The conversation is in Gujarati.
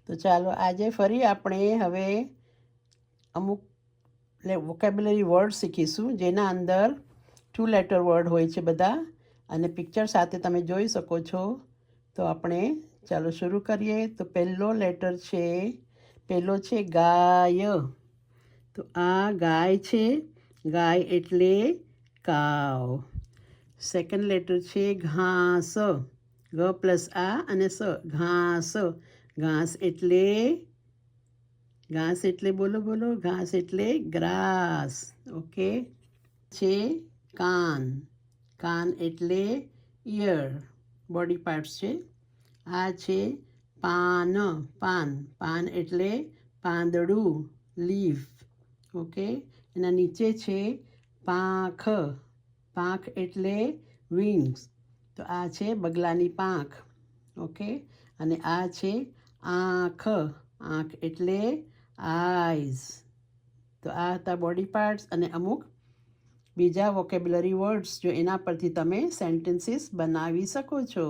તો ચાલો આજે ફરી આપણે હવે અમુક વોકેબ્યુલરી વર્ડ શીખીશું જેના અંદર 2 લેટર વર્ડ હોય છે બધા, અને પિક્ચર સાથે તમે જોઈ શકો છો. તો આપણે ચાલો શરૂ કરીએ. તો પહેલો લેટર છે, પહેલો છે ગાય. તો આ ગાય છે, ગાય એટલે કાવ. સેકન્ડ લેટર છે ઘાસ, ગ પ્લસ આ અને સ, ઘાસ. ઘાસ એટલે બોલો બોલો, ઘાસ એટલે ગ્રાસ. ઓકે. છે કાન, કાન એટલે ઇયર, બોડી પાર્ટ્સ છે. આ છે પાન, પાન, પાન એટલે પાંદડું, લીફ. ઓકે. એના નીચે છે પાંખ, પાંખ એટલે વિંગ્સ. તો આ છે બગલાની પાંખ. ઓકે. અને આ છે આંખ, આંખ એટલે આઈઝ. તો આ હતા બોડી પાર્ટ્સ અને અમુક બીજા વોકેબ્યુલરી વર્ડ્સ, જો એના પરથી તમે સેન્ટેન્સીસ બનાવી શકો છો.